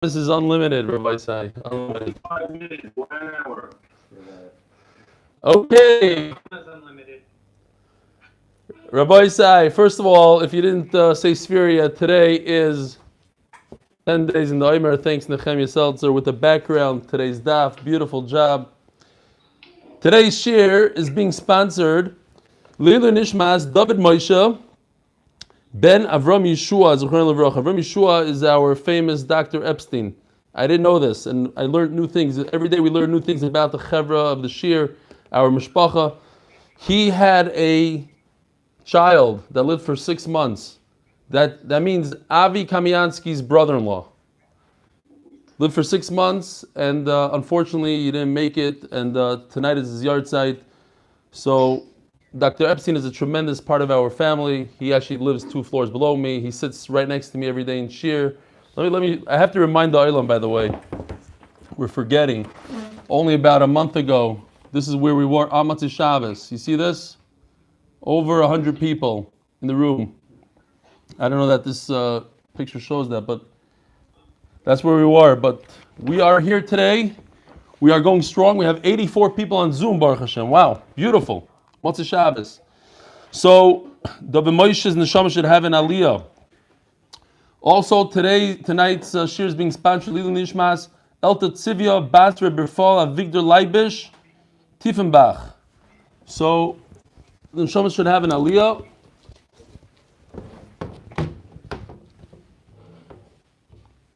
This is unlimited, Rabbi Sai. Unlimited. 5 minutes, 1 hour. Okay. Rabbi Sai, first of all, if you didn't say Sphira yet, today is 10 days in the Omer. Thanks, Nechemia Seltzer, with the background. Today's daf. Beautiful job. Today's shir is being sponsored. Leilu Nishmas, David Moshe, Ben Avram Yeshua, Zechron Levrach. Avram Yeshua is our famous Dr. Epstein. I didn't know this, and I learned new things. Every day we learn new things about the Chevra of the Shir, our Mishpacha. He had a child that lived for 6 months. That means Avi Kamiansky's brother-in-law. Lived for 6 months, and unfortunately he didn't make it, and tonight is his yard site. So Dr. Epstein is a tremendous part of our family. He actually lives 2 floors below me. He sits right next to me every day in Shir. Let me. I have to remind the Olam, by the way. We're forgetting. Only about a month ago, this is where we were on Motzei Shabbos. You see this? Over 100 people in the room. I don't know that this picture shows that, but that's where we were. But we are here today. We are going strong. We have 84 people on Zoom, Baruch Hashem. Wow, beautiful. Motzei Shabbos. So, David Moshe's neshama should have an aliyah. Also, tonight's shir is being sponsored. Leilu Nishmas, Elta Tzivia, Basra Berfal, Avigdor Leibish, Tiefenbach. So, the neshama should have an aliyah.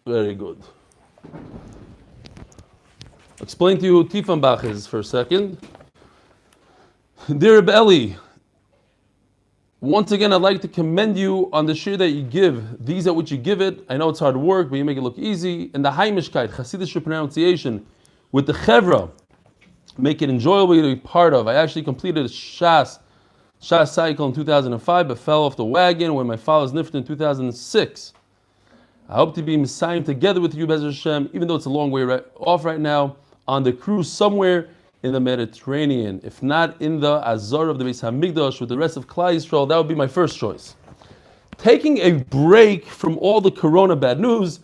Very good. Explain to you who Tiefenbach is for a second. Dear Reb Eli, once again, I'd like to commend you on the shir that you give. These at which you give it, I know it's hard work, but you make it look easy. And the Haimishkeit, Hasidic pronunciation, with the Chevra, make it enjoyable to be part of. I actually completed a Shas cycle in 2005, but fell off the wagon when my father's nifted in 2006. I hope to be Messiah together with you, Be'ez Hashem, even though it's a long way off right now, on the cruise somewhere in the Mediterranean. If not in the Azor of the Beis Hamikdash with the rest of Klal Yisrael, that would be my first choice. Taking a break from all the Corona bad news,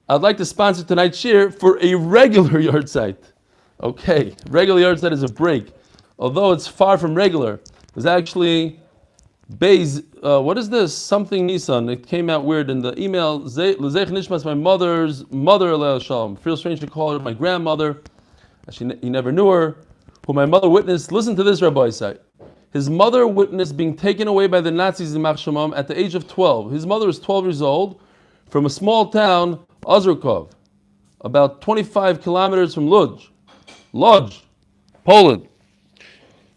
I'd like to sponsor tonight's shir for a regular yard site. Okay, regular yard site is a break. Although it's far from regular. It's actually Beis, what is this? Something Nissan. It came out weird in the email. L'zeich Nishmas, my mother's mother, Alei Shalom. Feels strange to call her my grandmother. He never knew her, who my mother witnessed. Listen to this, Rabbi Isai. His mother witnessed being taken away by the Nazis in Mach Shemam at the age of 12. His mother was 12 years old, from a small town, Ozerkov, about 25 kilometers from Lodz, Poland.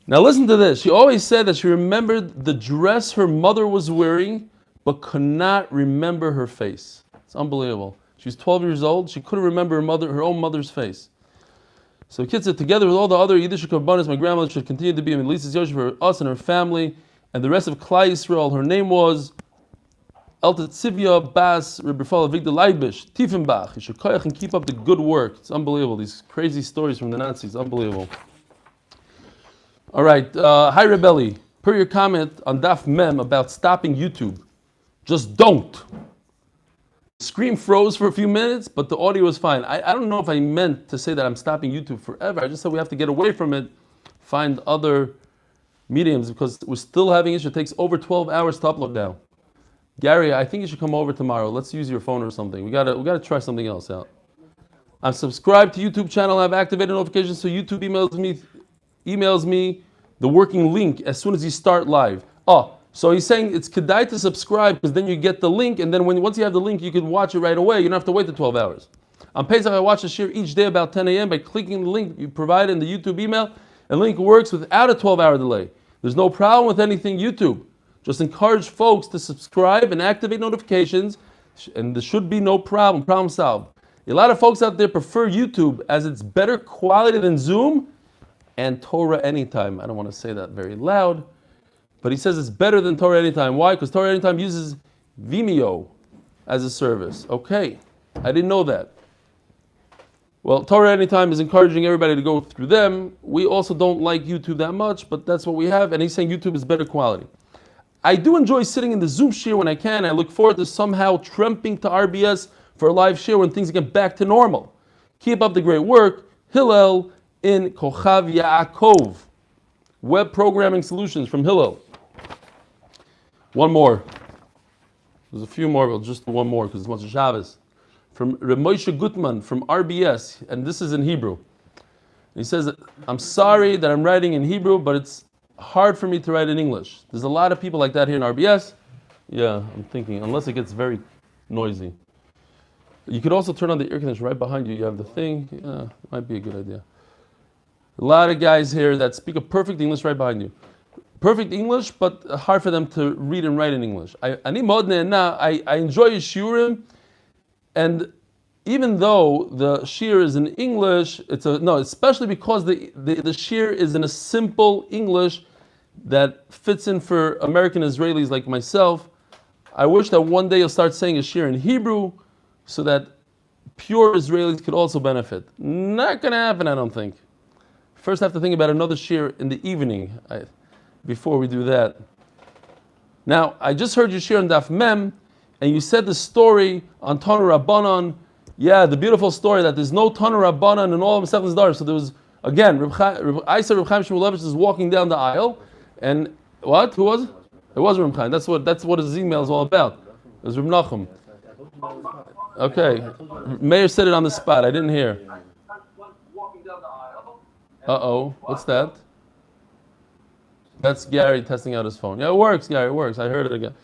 Now listen to this. She always said that she remembered the dress her mother was wearing, but could not remember her face. It's unbelievable. She was 12 years old. She couldn't remember her own mother's face. So kids said, together with all the other Yiddish Korbanos, my grandmother should continue to be a Melisas Yosef for us and her family and the rest of Klal Yisrael. Her name was Elta Tzivia Bas Rebifal Avigdor Leibish, Tiefenbach. You should koyach and keep up the good work. It's unbelievable. These crazy stories from the Nazis. Unbelievable. All right. Hi, Reb Eli. Per your comment on Daf Mem about stopping YouTube, just don't. Screen froze for a few minutes, but the audio was fine. I don't know if I meant to say that I'm stopping YouTube forever. I just said we have to get away from it, find other mediums, because we're still having issues. It takes over 12 hours to upload now. Gary, I think you should come over tomorrow. Let's use your phone or something. We gotta try something else out. I'm subscribed to YouTube channel. I've activated notifications so YouTube emails me the working link as soon as you start live. So he's saying it's kedai to subscribe because then you get the link, and then once you have the link, you can watch it right away. You don't have to wait the 12 hours. On Pesach, I watch the shir each day about 10 a.m. by clicking the link you provide in the YouTube email. And the link works without a 12-hour delay. There's no problem with anything YouTube. Just encourage folks to subscribe and activate notifications, and there should be no problem. Problem solved. A lot of folks out there prefer YouTube as it's better quality than Zoom and Torah Anytime. I don't want to say that very loud. But he says it's better than Torah Anytime. Why? Because Torah Anytime uses Vimeo as a service. Okay, I didn't know that. Well, Torah Anytime is encouraging everybody to go through them. We also don't like YouTube that much, but that's what we have. And he's saying YouTube is better quality. I do enjoy sitting in the Zoom shir when I can. I look forward to somehow tramping to RBS for a live share when things get back to normal. Keep up the great work. Hillel in Kochav Yaakov. Web programming solutions from Hillel. One more. There's a few more, but just one more because it's much Shabbos. From Reb Moshe Gutman from RBS, and this is in Hebrew. He says, I'm sorry that I'm writing in Hebrew, but it's hard for me to write in English. There's a lot of people like that here in RBS. Yeah, I'm thinking, unless it gets very noisy. You could also turn on the air conditioner right behind you. You have the thing. Yeah, it might be a good idea. A lot of guys here that speak a perfect English right behind you. Perfect English, but hard for them to read and write in English. I enjoy Yeshurim, and even though the shir is in English, especially because the shir is in a simple English that fits in for American Israelis like myself. I wish that one day you'll start saying a shir in Hebrew so that pure Israelis could also benefit. Not going to happen, I don't think. First I have to think about another shir in the evening before we do that. Now, I just heard you shir on Daf Mem, and you said the story on Tanu Rabbanon. Yeah, the beautiful story that there's no Tanu Rabbanon in all of Masechtas Dar. So there was, again, Reb Chaim Shmulevich is walking down the aisle, and what? Who was it? It was Reb Chaim. That's what his email is all about. It was Reb Nachum. Okay, Meir said it on the spot. I didn't hear. Uh-oh, what's that? That's Gary testing out his phone. Yeah, it works, Gary, it works. I heard it again.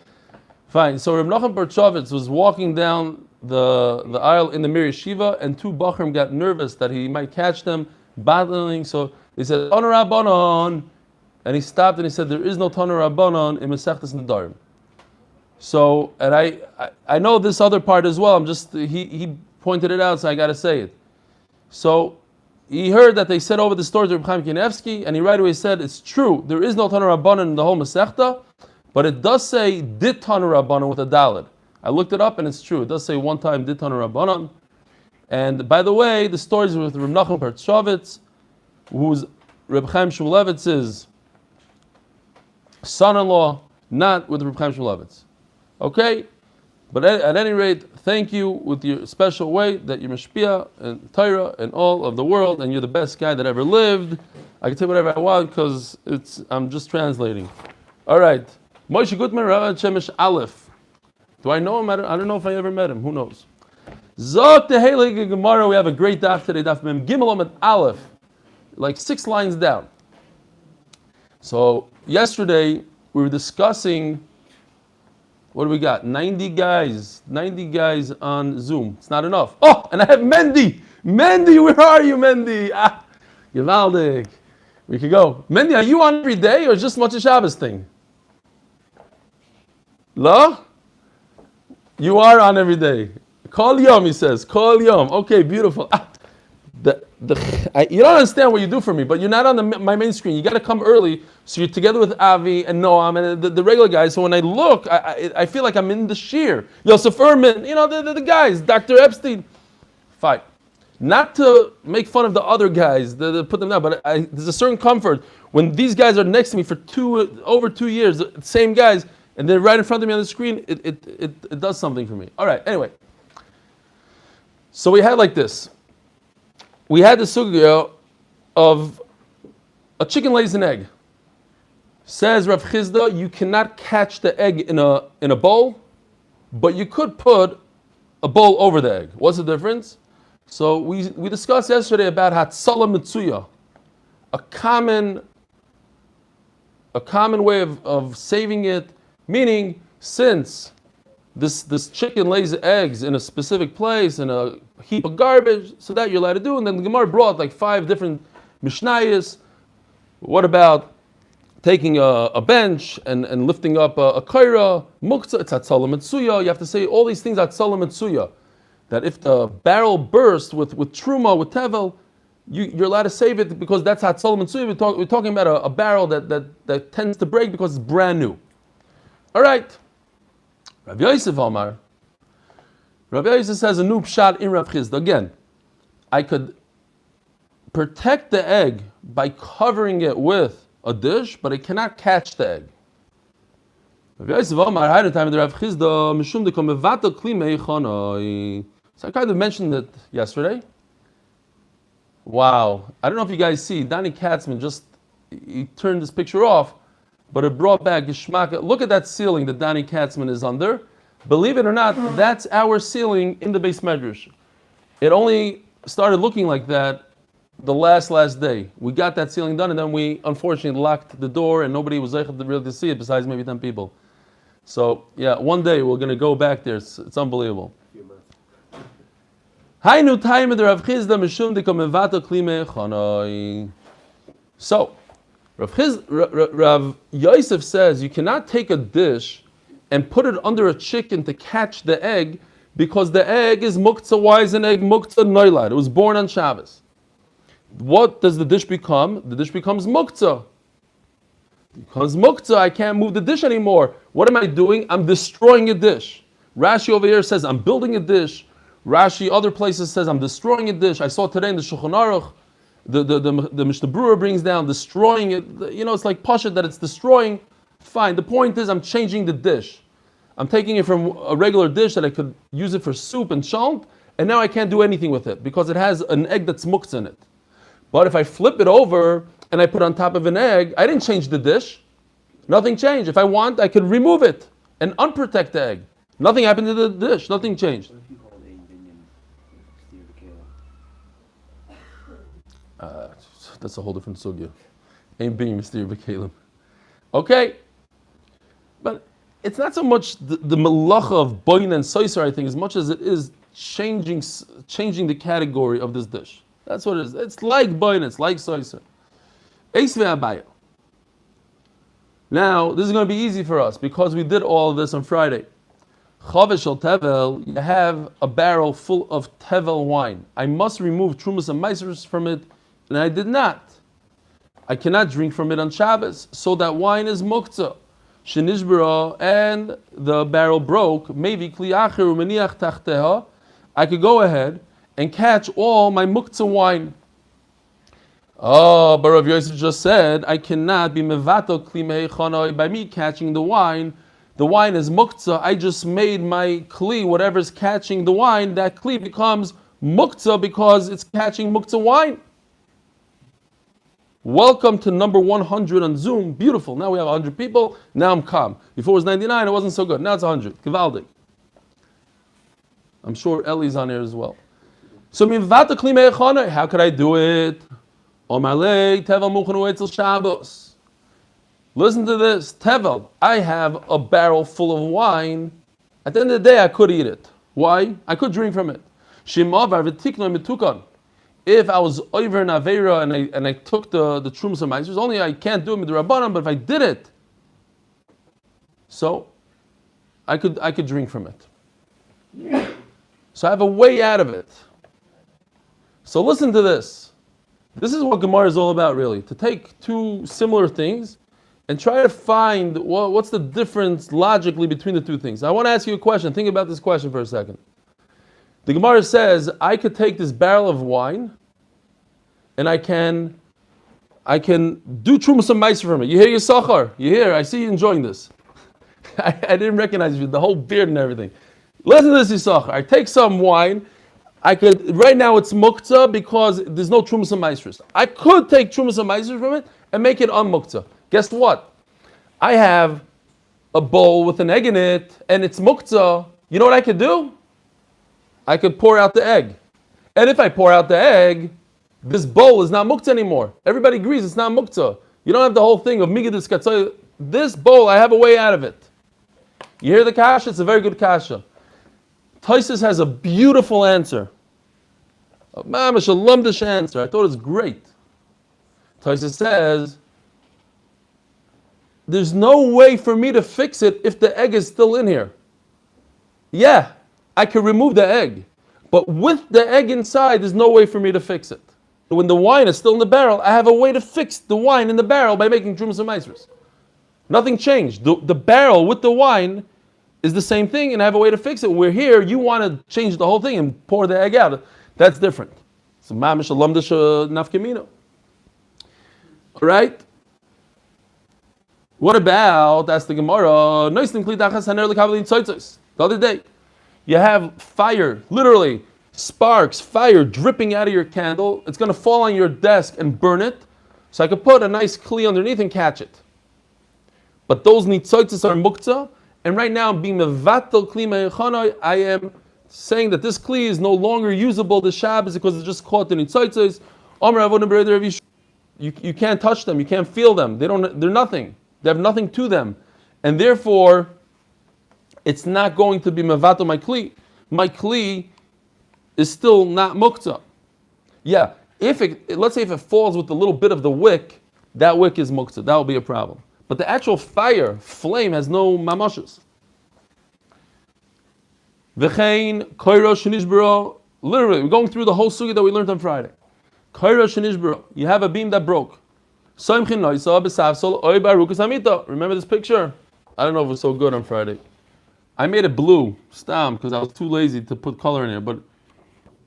Fine, so Reb Nachum Berchovitz was walking down the aisle in the Mir Yeshiva, and two Bachrim got nervous that he might catch them battling, so they said, Tanu Rabbanon, and he stopped and he said, there is no Tanu Rabbanon in Masechtas Nedarim. So, and I know this other part as well, he pointed it out, so I got to say it. So, he heard that they said over the story to Reb Chaim Kanievsky, and he right away said, it's true, there is no Tanu Rabbanon in the whole Masechta, but it does say, Dit Tanu Rabbanon with a Dalet. I looked it up and it's true. It does say one time, Dit Tanu Rabbanon. And by the way, the stories with Reb Nachum Berchovitz, who's Reb Chaim Shmulevitz's son-in-law, not with Reb Chaim Shmulevitz. Okay? But at any rate, thank you with your special way that you're Mashpia and Torah and all of the world, and you're the best guy that ever lived. I can say whatever I want because I'm just translating. All right. Moshe Gutman, Rav Shemesh Aleph. Do I know him? I don't know if I ever met him. Who knows? Zot the Heilige Gemara. We have a great daf today. Daf Mem Gimel Amud Aleph, like 6 lines down. So yesterday we were discussing. What do we got? 90 guys on Zoom. It's not enough. Oh, and I have Mendy. Mendy, where are you, Mendy? Ah, Givaldik. We could go. Mendy, are you on every day or just Motzei Shabbos thing? La? You are on every day. Kol Yom, he says. Kol Yom. Okay, beautiful. You don't understand what you do for me, but you're not on my main screen. You got to come early, so you're together with Avi and Noam and the regular guys. So when I look, I feel like I'm in the shir. Yosef Ehrman, the guys, Dr. Epstein. Fine. Not to make fun of the other guys, to put them down, but there's a certain comfort when these guys are next to me for over 2 years, the same guys, and they're right in front of me on the screen. It does something for me. All right. Anyway, so we had like this. We had the sugya of a chicken lays an egg. Says Rav Chizda, you cannot catch the egg in a bowl, but you could put a bowl over the egg. What's the difference? So we discussed yesterday about Hatzalah Mitzuya, a common way of saving it, meaning since this chicken lays eggs in a specific place, in a heap of garbage, so that you're allowed to do. And then the Gemara brought like 5 different Mishnayos. What about taking a bench and lifting up a kaira? Muktzah, it's Hatzalah Mitzuya. You have to say all these things Hatzalah Mitzuya. That if the barrel bursts with truma, with tevel, you're allowed to save it because that's Hatzalah Mitzuya. We're talking about a barrel that tends to break because it's brand new. All right. Rabbi Yosef Omar. Rabbi Yosef says a new pshat in Rav Chizda. Again, I could protect the egg by covering it with a dish, but I cannot catch the egg. Rabbi Yosef Omar had a time the Rav Chizda mishum dekom mevatel kli meichanoi. So I kind of mentioned it yesterday. Wow. I don't know if you guys see, Donnie Katzman he turned this picture off, but it brought back Geshmak. Look at that ceiling that Donnie Katzman is under. Believe it or not, that's our ceiling in the Beis Medrash. It only started looking like that the last day. We got that ceiling done, and then we unfortunately locked the door, and nobody was able to really see it besides maybe 10 people. So yeah, one day we're going to go back there. It's unbelievable. So Rav Yosef says you cannot take a dish and put it under a chicken to catch the egg, because the egg is muktzah. Why is an egg muktzah noilad? It was born on Shabbos. What does the dish become? The dish becomes muktzah. Because muktzah, I can't move the dish anymore. What am I doing? I'm destroying a dish. Rashi over here says I'm building a dish. Rashi other places says I'm destroying a dish. I saw today in the Shulchan Aruch, the Mishnah Berurah brings down destroying it. It's like pashut that it's destroying. Fine. The point is I'm changing the dish. I'm taking it from a regular dish that I could use it for soup and shalt, and now I can't do anything with it because it has an egg that's muktzah in it. But if I flip it over and I put on top of an egg, I didn't change the dish. Nothing changed. If I want, I could remove it and unprotect the egg. Nothing happened to the dish. Nothing changed. That's a whole different sugya. Ain't being mysterious b'kelim. Okay. But it's not so much the melacha of boin and soiser, I think, as much as it is changing the category of this dish. That's what it is. It's like boin, it's like soiser. Eis ve'abaya. Now, this is going to be easy for us because we did all of this on Friday. Chavesh al tevel, you have a barrel full of tevel wine. I must remove trumas and meisers from it, and I did not. I cannot drink from it on Shabbos, so that wine is muktzah. Shenishbara, and the barrel broke. Maybe kli acher umeniach tachteha. I could go ahead and catch all my muktzah wine. Oh, but Rav Yosef just said I cannot be mevato kli mehechanoi by me catching the wine. The wine is muktzah. I just made my kli, whatever's catching the wine, that kli becomes muktzah because it's catching muktzah wine. Welcome to number 100 on Zoom. Beautiful. Now we have 100 people. Now I'm calm. Before it was 99, it wasn't so good. Now it's 100. Gewaldig. I'm sure Eli's on here as well. So, how could I do it? Shabbos. Listen to this. Tevel, I have a barrel full of wine. At the end of the day, I could eat it. Why? I could drink from it. If I was over in Aveira and I took the Trumas and Meisers, only I can't do it with the Rabbanan, but if I did it, so I could drink from it. So I have a way out of it. So listen to this. This is what Gemara is all about, really. To take two similar things and try to find what's the difference logically between the two things. I want to ask you a question. Think about this question for a second. The Gemara says, I could take this barrel of wine and I can do Trumas and Meiser from it. You hear your Sachar? You hear? I see you enjoying this. I didn't recognize you, the whole beard and everything. Listen to this, Yisachar. I take some wine. Right now it's muktzah because there's no Trumas and Meisers. I could take Trumas and Meisers from it and make it un-muktzah. Guess what? I have a bowl with an egg in it and it's muktzah. You know what I could do? I could pour out the egg. And if I pour out the egg, this bowl is not muktzah anymore. Everybody agrees it's not muktzah. You don't have the whole thing of migdus katzah. This bowl, I have a way out of it. You hear the kasha? It's a very good kasha. Taisus has a beautiful answer. A mamash, a lumdish answer. I thought it was great. Taisus says, there's no way for me to fix it if the egg is still in here. Yeah, I can remove the egg. But with the egg inside, there's no way for me to fix it. When the wine is still in the barrel, I have a way to fix the wine in the barrel by making Trumas and Meisers. Nothing changed. The barrel with the wine is the same thing, and I have a way to fix it. We're here, you want to change the whole thing and pour the egg out. That's different. So mamish alamdish nafkamino. All right? What about, that's the Gemara, the other day, you have fire, literally, sparks, fire dripping out of your candle. It's going to fall on your desk and burn it. So I could put a nice kli underneath and catch it. But those nitzotzes are muktzah. And right now, being mevatel kli me'echanoi, I am saying that this kli is no longer usable this Shabbos because it's just caught in nitzotzes. You can't touch them. You can't feel them. They're nothing. They have nothing to them. And therefore, it's not going to be mevatel my kli. My kli is still not muktzah. Yeah, let's say if it falls with a little bit of the wick, that wick is muktzah. That will be a problem. But the actual flame has no mamashas. V'chein koiro shenishbero. Literally, we're going through the whole sugya that we learned on Friday. Koiro shenishbero. You have a beam that broke. Remember this picture? I don't know if it was so good on Friday. I made it blue, stam, because I was too lazy to put color in here. But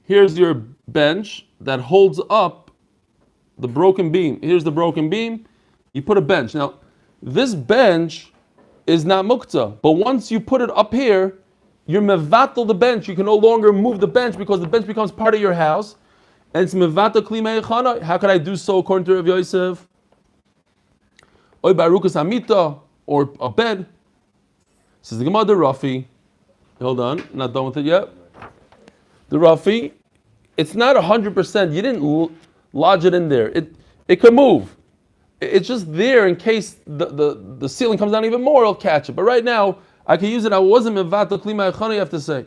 here's your bench that holds up the broken beam. Here's the broken beam. You put a bench. Now, this bench is not muktzah, but once you put it up here, you're mevatel the bench. You can no longer move the bench because the bench becomes part of your house, and it's mevatel kli me'echana. How could I do so according to Rav Yosef? Oy barukas amita, or a bed. Says the Gemara, the Rafi. Hold on, not done with it yet. The Rafi, it's not 100%. You didn't lodge it in there. It can move. It's just there in case the ceiling comes down even more, it'll catch it. But right now, I can use it. I wasn't mevatel kli me'echana, you have to say.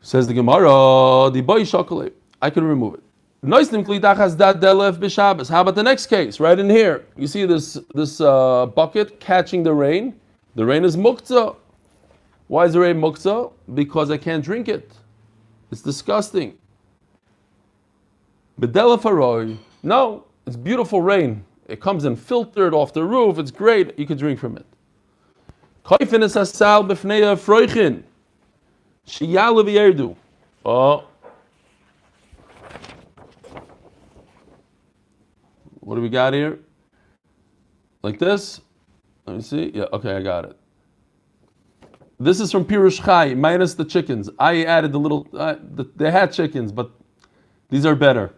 Says the Gemara, the boy shakale. I can remove it. How about the next case, right in here? You see this bucket catching the rain. The rain is muktzah. Why is the rain muktzah? Because I can't drink it. It's disgusting. Bedela faroy. No, it's beautiful rain. It comes in filtered off the roof. It's great. You can drink from it. Oh. What do we got here? Like this? Let me see. Yeah, okay, I got it. This is from Pirush Chai, minus the chickens. I added the little, they had chickens, but these are better.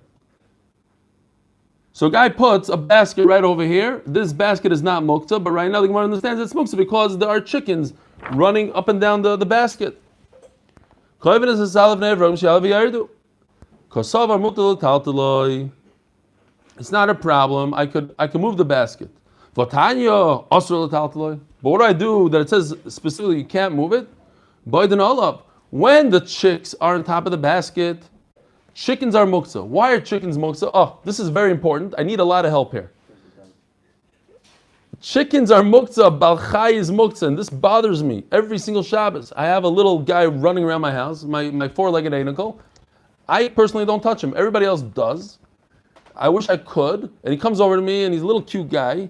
So a guy puts a basket right over here. This basket is not muktzah, but right now the Gemara understands it's muktzah because there are chickens running up and down the basket. It's not a problem. I could move the basket. But what do I do that it says specifically you can't move it? When the chicks are on top of the basket, chickens are muktzah. Why are chickens muktzah? Oh, this is very important. I need a lot of help here. Chickens are muktzah, balchai is muktzah, and this bothers me every single Shabbos. I have a little guy running around my house, my four-legged anicle. I personally don't touch him. Everybody else does. I wish I could. And he comes over to me, and he's a little cute guy,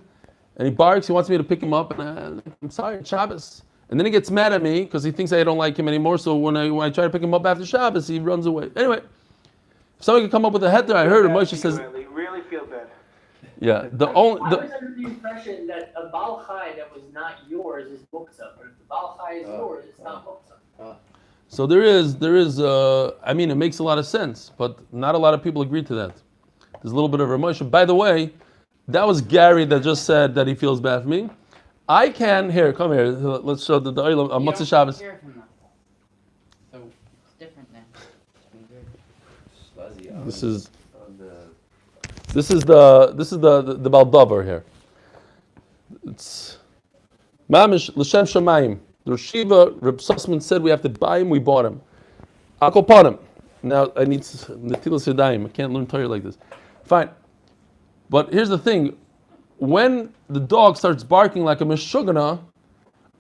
and he barks. He wants me to pick him up, and I'm sorry, it's Shabbos. And then he gets mad at me because he thinks I don't like him anymore. So when I try to pick him up after Shabbos, he runs away. Anyway, if somebody could come up with a header, I heard him. Moshe says, You really feel bad. yeah. I was under the impression that a Baal Chai that was not yours is muktzah, but if the Baal Chai is yours, it's not muktzah. So there is. I mean, it makes a lot of sense, but not a lot of people agree to that. There's a little bit of emotion. By the way, that was Gary that just said that he feels bad for me. I can come here. Let's show the Matzah Shabbos. Hear from them. So it's different then. This is the Baldover here. It's Mamish L'Shem Shamayim. The Rishiva, Reb Sussman said we have to buy him. We bought him. Akoponim. Now I need Netilas Yadayim. I can't learn Torah like this. Fine. But here's the thing. When the dog starts barking like a meshugana,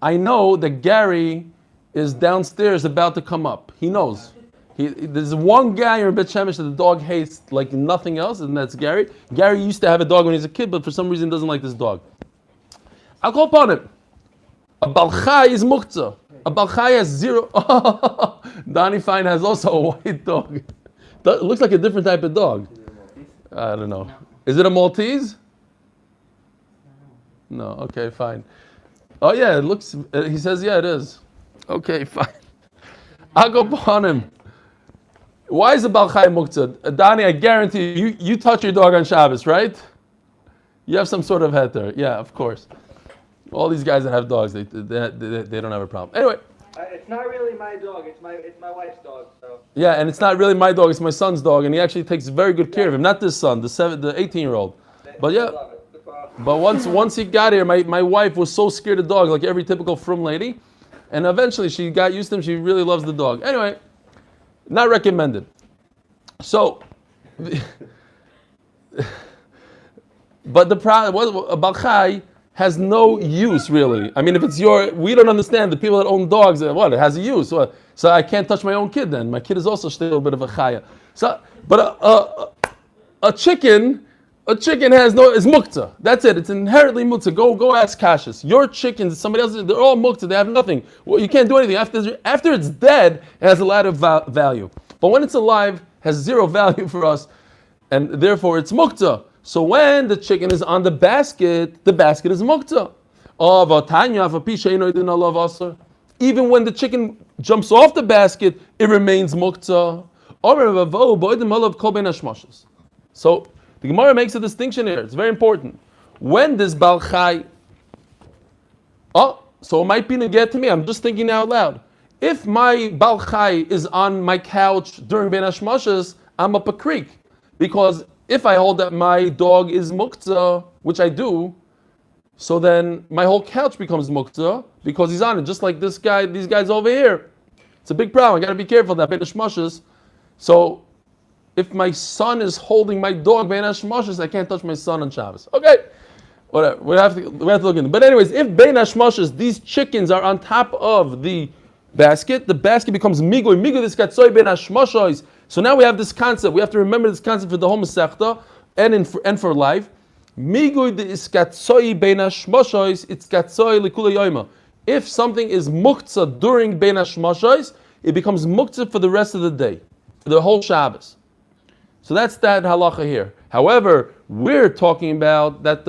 I know that Gary is downstairs about to come up. He knows. There's one guy in Bet Shemesh that the dog hates like nothing else, and that's Gary. Gary used to have a dog when he was a kid, but for some reason doesn't like this dog. I'll call upon him. A Balchai is muktzah. A Balchai has zero. Donnie Fine has also a white dog. It looks like a different type of dog. I don't know. Is it a Maltese? No. Okay, fine. Oh yeah, it looks. He says, yeah, it is. Okay, fine. I'll go upon him. Why is the Baal Chai Muktzah? Donnie, I guarantee you touch your dog on Shabbos, right? You have some sort of heter. Yeah, of course. All these guys that have dogs, they don't have a problem. Anyway. It's not really my dog. It's my wife's dog. So. Yeah, and it's not really my dog. It's my son's dog, and he actually takes very good care of him. Not this son, the 18-year-old. But yeah. But once he got here, my wife was so scared of dogs, like every typical frum lady, and eventually she got used to him. She really loves the dog. Anyway, not recommended. So, but the problem, a Baal Chai has no use really. I mean, if it's we don't understand the people that own dogs. What it has a use. So I can't touch my own kid. Then my kid is also still a bit of a chaya. So, but a chicken has is muktzah. That's it. It's inherently muktzah. Go ask Kashis. Your chickens, somebody else, they're all muktzah. They have nothing. Well, you can't do anything after it's dead. It has a lot of value. But when it's alive, it has zero value for us, and therefore it's muktzah. So when the chicken is on the basket is muktzah. Even when the chicken jumps off the basket, it remains muktzah. So the Gemara makes a distinction here. It's very important. When this Baal Chai, so it might be neged to me. I'm just thinking out loud. If my Baal Chai is on my couch during Ben Hashmashas, I'm up a creek. Because if I hold that my dog is muktzah, which I do, so then my whole couch becomes muktzah because he's on it, just like these guys over here. It's a big problem. I got to be careful that Ben Hashmashas. So if my son is holding my dog Ben Hashmashas, I can't touch my son on Shabbos. Okay, whatever. We have to look into it. But anyways, if Ben Hashmashas, these chickens are on top of the basket becomes migui. Migui this katsoy Ben Hashmashas. So now we have this concept. We have to remember this concept for the whole Masechta and for life. Migui de iskatzoi bein hashmashos, it's katzoi likula yoima. If something is muktzah during bein hashmashos, it becomes muktzah for the rest of the day, for the whole Shabbos. So that's that halacha here. However, we're talking about that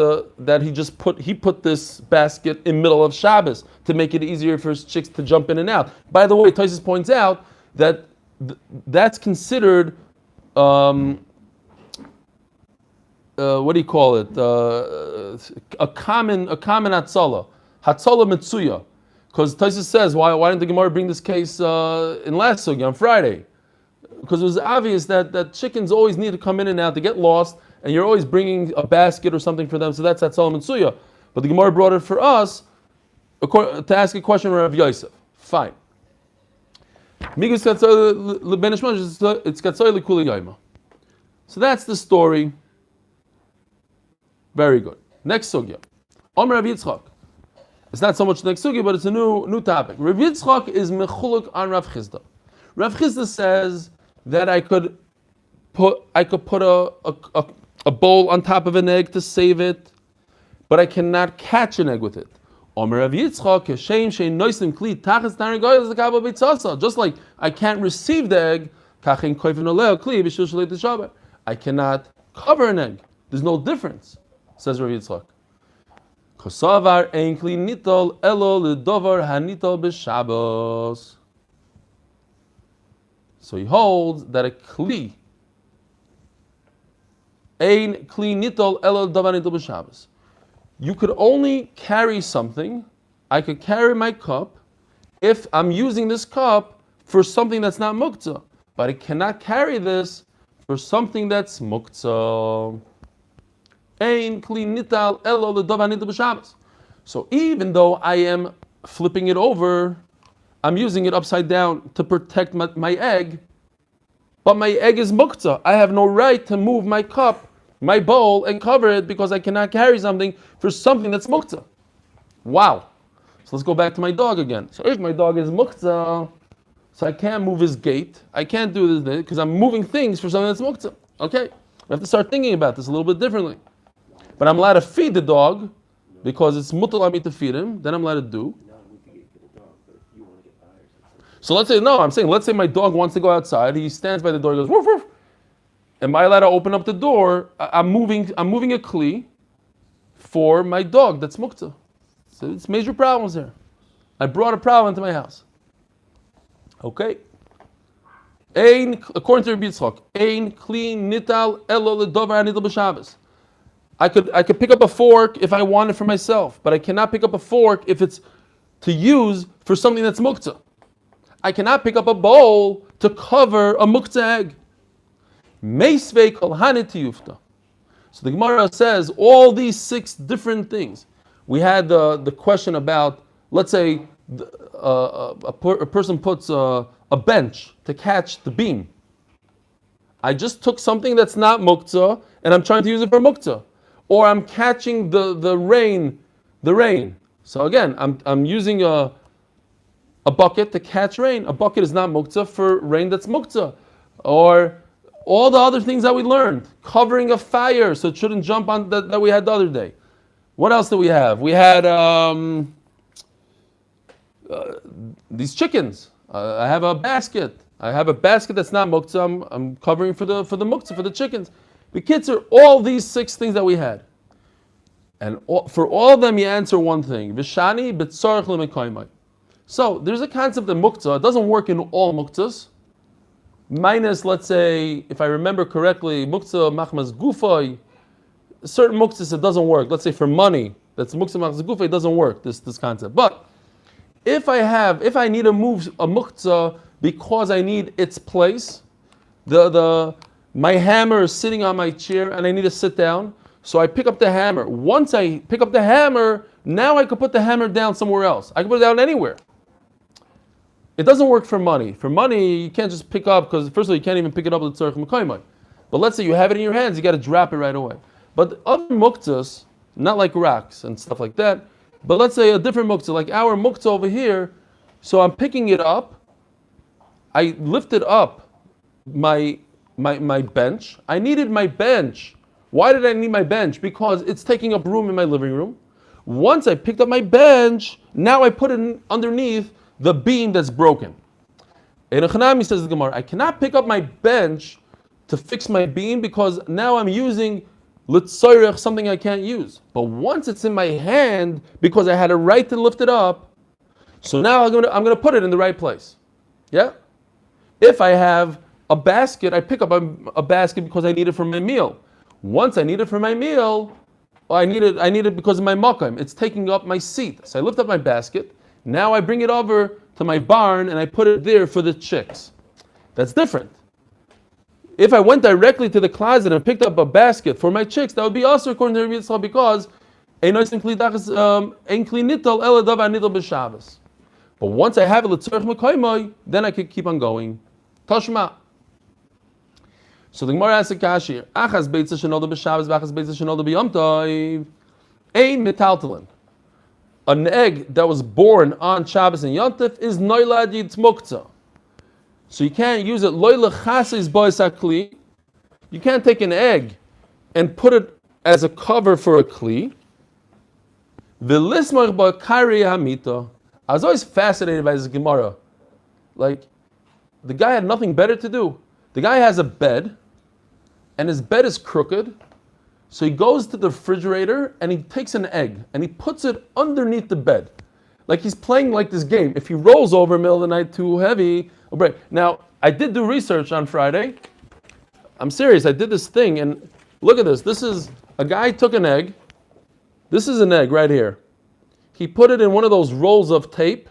he put this basket in middle of Shabbos to make it easier for his chicks to jump in and out. By the way, Tosfos points out that that's considered what do you call it? A common hatzalah mitzuya. Because Tosfos says, why didn't the Gemara bring this case in last sugi on Friday? Because it was obvious that chickens always need to come in and out, to get lost, and you're always bringing a basket or something for them. So that's hatzalah mitzuya. But the Gemara brought it for us to ask a question of Rav Yosef. Fine. So that's the story. Very good. Next sugya. Omer Rav Yitzchak. It's not so much the next sugya, but it's a new topic. Rav Yitzchak is mechuluk on Rav Chisda. Rav Chisda says that I could put a bowl on top of an egg to save it, but I cannot catch an egg with it. Omer Rav Yitzchak, Keshem shein noisim kli tachas tarangoyos lekabel beitzasa. Just like I can't receive the egg, kachin koifin oleo kli b'shul shalei t'shaber. I cannot cover an egg. There's no difference, says Rav Yitzchak. Kosavar ein kli nitol elo ledovar hanitol b'Shabbos. So he holds that a kli ein kli nitol elo ledovar hanitol b'Shabbos. You could only carry something. I could carry my cup if I'm using this cup for something that's not muktzah. But I cannot carry this for something that's muktzah. Ein kli nital elo ledavar nital b'Shabbos. So even though I am flipping it over, I'm using it upside down to protect my egg, but my egg is muktzah. I have no right to move my cup, my bowl, and cover it because I cannot carry something for something that's muktzah. Wow. So let's go back to my dog again. So if my dog is muktzah, so I can't move his gate, I can't do this because I'm moving things for something that's muktzah. Okay, we have to start thinking about this a little bit differently. But I'm allowed to feed the dog because it's mutal on me to feed him. Then I'm allowed to do. So let's say my dog wants to go outside. He stands by the door. He goes woof woof. Am I allowed to open up the door? I'm moving a kli for my dog. That's muktzah. So it's major problems here. I brought a problem into my house. Okay. According to Rabbi Yitzchak, ein kli nital elo ledovar hanital b'Shabbos. I could pick up a fork if I want it for myself, but I cannot pick up a fork if it's to use for something that's muktzah. I cannot pick up a bowl to cover a muktzah egg. Meisvei kol hanitiyufta. So the Gemara says all these 6 different things. We had the question about, let's say, a person puts a bench to catch the beam. I just took something that's not muktzah and I'm trying to use it for muktzah. Or I'm catching the rain. So again, I'm using a bucket to catch rain. A bucket is not muktzah for rain that's muktzah. Or all the other things that we learned. Covering a fire so it shouldn't jump on that we had the other day. What else do we have? We had these chickens. I have a basket. I have a basket that's not muktzah. I'm covering for the muktzah, for the chickens. The kids are all these 6 things that we had. And for all of them, you answer one thing. Vishani b'tzarech l'mekaymai. So there's a concept in muktzah. It doesn't work in all muktzahs. Minus, let's say, if I remember correctly, muktzah machmas gufay. Certain muktzahs it doesn't work. Let's say for money, that's muktzah machmas gufay. It doesn't work. This concept. But if I need to move a muktzah because I need its place, my hammer is sitting on my chair and I need to sit down, so I pick up the hammer. Once I pick up the hammer, now I can put the hammer down somewhere else. I can put it down anywhere. It doesn't work for money. For money, you can't just pick up, because first of all, you can't even pick it up with the tzarech mekaymai. But let's say you have it in your hands, you got to drop it right away. But other muktzahs, not like rocks and stuff like that, but let's say a different muktzah, like our muktzah over here, so I'm picking it up, I lifted up my bench. I needed my bench. Why did I need my bench? Because it's taking up room in my living room. Once I picked up my bench, now I put it underneath the beam that's broken. In Echanami says the Gemara, I cannot pick up my bench to fix my beam because now I'm using l'tzayrech, something I can't use. But once it's in my hand, because I had a right to lift it up, so now I'm going to put it in the right place. Yeah? If I have a basket, I pick up a basket because I need it for my meal. Once I need it for my meal, I need it because of my makam. It's taking up my seat. So I lift up my basket. Now I bring it over to my barn and I put it there for the chicks. That's different. If I went directly to the closet and picked up a basket for my chicks, that would be also according to Rabbi Yitzchak, because but once I have it l'tzarech mekaymai, then I could keep on going. Tashma. So the Gemara asks a kashir. Achas beitza shenolda b'Shabbos, v'achas beitza shenolda b'Yom Tov. Ein metaltalin. An egg that was born on Shabbos and Yom Tov is noilad yitz muktzah. So you can't use it. Loy lechasis bois hakli. You can't take an egg and put it as a cover for a kli. V'lismach ba'kari hamita. I was always fascinated by this Gemara. Like, the guy had nothing better to do. The guy has a bed, and his bed is crooked. So he goes to the refrigerator and he takes an egg and he puts it underneath the bed. Like he's playing like this game. If he rolls over in the middle of the night too heavy, he'll break. Now, I did do research on Friday. I'm serious, I did this thing, and look at this. This is, a guy took an egg. This is an egg right here. He put it in one of those rolls of tape.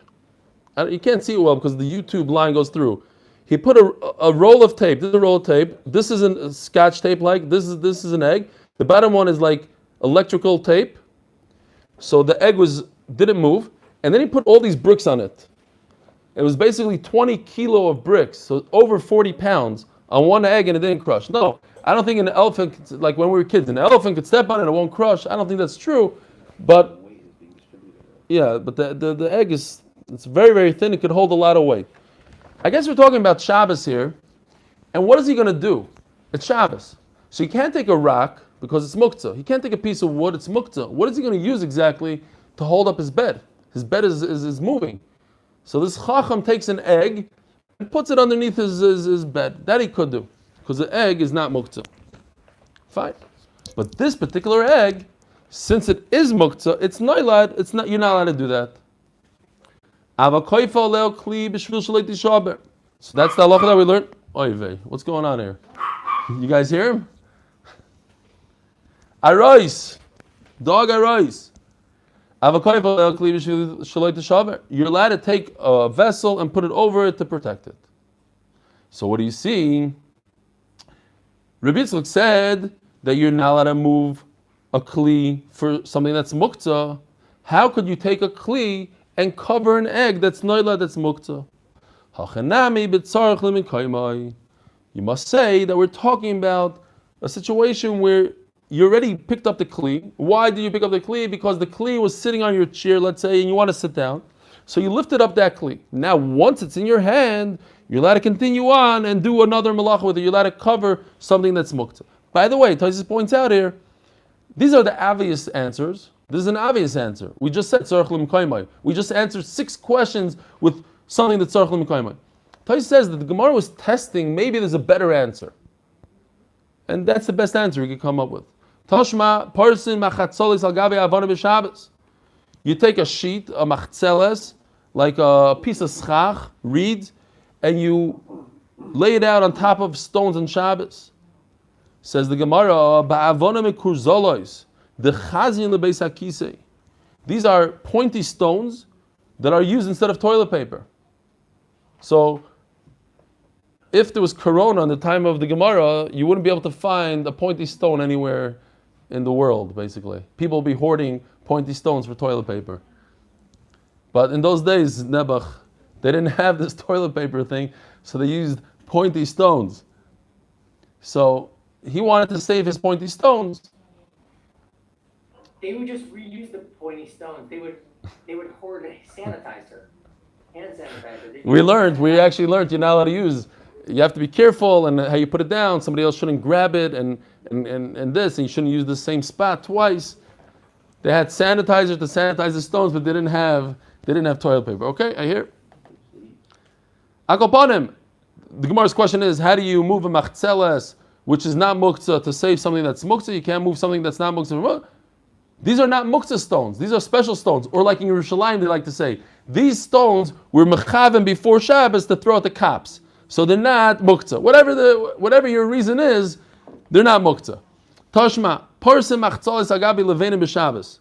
You can't see it well because the YouTube line goes through. He put a roll of tape. This is a roll of tape. This is a Scotch tape like. This is an egg. The bottom one is like electrical tape. So the egg didn't move. And then he put all these bricks on it. It was basically 20 kilo of bricks. So over 40 pounds on one egg, and it didn't crush. No, I don't think an elephant, like when we were kids, an elephant could step on it and it won't crush. I don't think that's true. But yeah, but the egg it's very, very thin. It could hold a lot of weight. I guess we're talking about Shabbos here. And what is he going to do? It's Shabbos. So he can't take a rock because it's muktzah. He can't take a piece of wood, it's muktzah. What is he going to use exactly to hold up his bed? His bed is moving. So this chacham takes an egg and puts it underneath his bed. That he could do, because the egg is not muktzah. Fine. But this particular egg, since it is muktzah, it's noilad, you're not allowed to do that. So that's the halacha that we learned. Oy vey. What's going on here? You guys hear him? Arois. Dog arois. You're allowed to take a vessel and put it over it to protect it. So what do you see? Rabbi Yitzchak said that you're not allowed to move a kli for something that's muktzah. How could you take a kli and cover an egg that's noila, that's muktzah? You must say that we're talking about a situation where you already picked up the kli. Why did you pick up the kli? Because the kli was sitting on your chair, let's say, and you want to sit down. So you lifted up that kli. Now, once it's in your hand, you're allowed to continue on and do another malacha with it. You're allowed to cover something that's muktzah. By the way, Taisus points out here, these are the obvious answers. This is an obvious answer. We just said tzarech l'mkaymai. We just answered 6 questions with something that's tzarech l'mkaymai. Taisus says that the Gemara was testing, maybe there's a better answer. And that's the best answer we could come up with. Tashma, parsin machatzolis al gabe avana b'Shabbos. You take a sheet, a machzeles, like a piece of schach, reed, and you lay it out on top of stones on Shabbos. Says the Gemara, ba'avona mekurzolois, the chazin lebeis hakisei. These are pointy stones that are used instead of toilet paper. So, if there was corona in the time of the Gemara, you wouldn't be able to find a pointy stone anywhere in the world, basically. People will be hoarding pointy stones for toilet paper. But in those days, Nebuch, they didn't have this toilet paper thing, so they used pointy stones. So he wanted to save his pointy stones. They would just reuse the pointy stones. They would hoard a sanitizer, hand sanitizer. We actually learned you're not allowed to use. You have to be careful and how you put it down. Somebody else shouldn't grab it and this, and you shouldn't use the same spot twice. They had sanitizer to sanitize the stones, but they didn't have toilet paper. Okay, I hear. Akoponim. The Gemara's question is, how do you move a machzeles, which is not muktzah, to save something that's muktzah? You can't move something that's not muktzah. These are not muktzah stones. These are special stones. Or like in Yerushalayim, they like to say, these stones were mechaven before Shabbos to throw at the cops. So they're not muktzah. Whatever your reason is, they're not muktzah. Tashma, parsim machzeles agabi levenim b'Shabbos.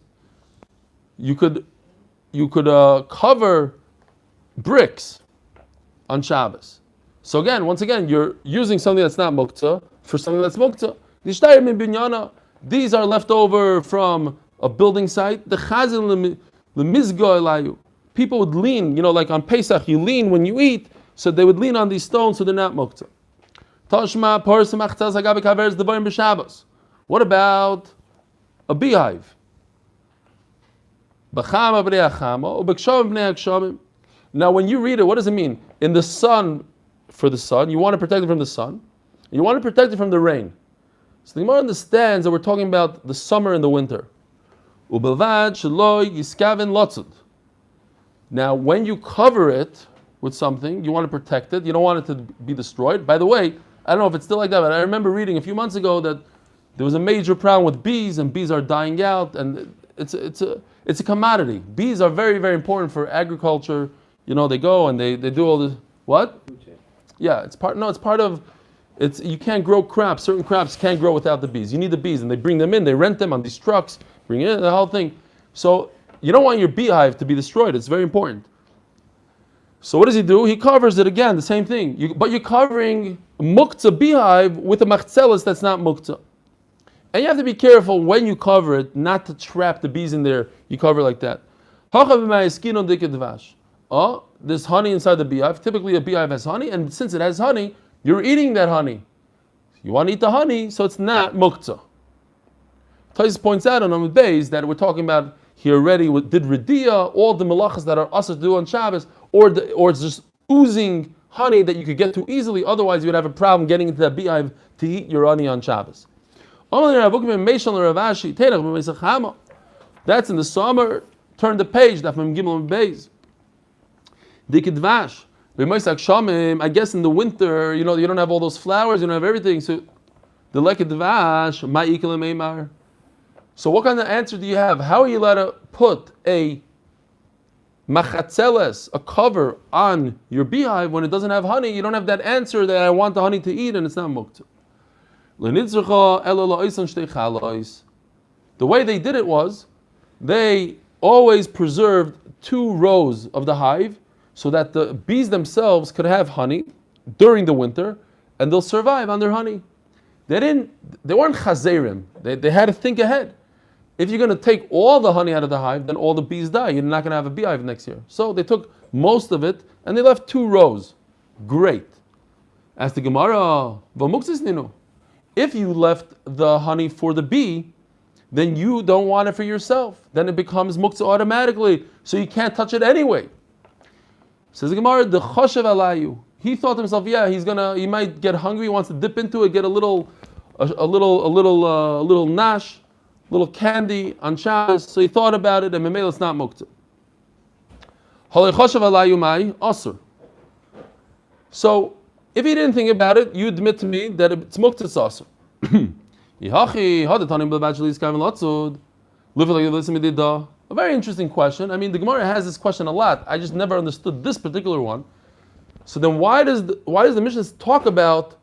You could cover bricks on Shabbos. So once again, you're using something that's not muktzah for something that's muktzah. These are left over from a building site. The chazin lemizgo elayu. People would lean, like on Pesach, you lean when you eat, so they would lean on these stones, so they're not muktzah. Tashma parsim machzeles agabi kaveres devarim b'Shabbos. What about a beehive? Now, when you read it, what does it mean? In the sun, for the sun, you want to protect it from the sun. You want to protect it from the rain. So the Gemara understands that we're talking about the summer and the winter. Now, when you cover it with something, you want to protect it. You don't want it to be destroyed. By the way, I don't know if it's still like that, but I remember reading a few months ago that there was a major problem with bees, and bees are dying out, and it's a commodity. Bees are very, very important for agriculture. They go and they do all this. What? Yeah, it's part of. You can't grow crops. Certain crops can't grow without the bees. You need the bees, and they bring them in. They rent them on these trucks. Bring in the whole thing. So you don't want your beehive to be destroyed. It's very important. So what does he do? He covers it again. The same thing. But you're covering muktzah beehive with a machzeles that's not muktzah. And you have to be careful when you cover it, not to trap the bees in there. You cover it like that. Oh, there's honey inside the beehive. Typically a beehive has honey, and since it has honey, you're eating that honey. You want to eat the honey, so it's not muktzah. Taisus points out on Amud Beis that we're talking about he already did Ridiya, all the malachas that are also do on Shabbos, or it's just oozing honey that you could get to easily, otherwise you would have a problem getting into that beehive to eat your honey on Shabbos. That's in the summer. Turn the page. Daf Yomi Beis. Dikidvash. I guess in the winter, you don't have all those flowers. You don't have everything. So the lekidvash ma'ikele meimar. So what kind of answer do you have? How are you allowed to put a machatzeles, a cover on your beehive when it doesn't have honey, you don't have that answer that I want the honey to eat and it's not muktzah. The way they did it was, they always preserved 2 rows of the hive so that the bees themselves could have honey during the winter and they'll survive on their honey. They weren't chazerim. They had to think ahead. If you're going to take all the honey out of the hive, then all the bees die. You're not going to have a beehive next year. So they took most of it and they left 2 rows. Great. As the Gemara, if you left the honey for the bee, then you don't want it for yourself. Then it becomes muktzah automatically, so you can't touch it anyway. Says the Gemara, the choshev alayu. He thought to himself, yeah, he might get hungry, he wants to dip into it, get a little nash, little candy on Shabbos. So he thought about it, and memela it's not muktzah. Halei choshev alayu mai asur. So if he didn't think about it, you admit to me that it's muktzah asur. A very interesting question. I mean, the Gemara has this question a lot. I just never understood this particular one. So then why does the Mishnah talk about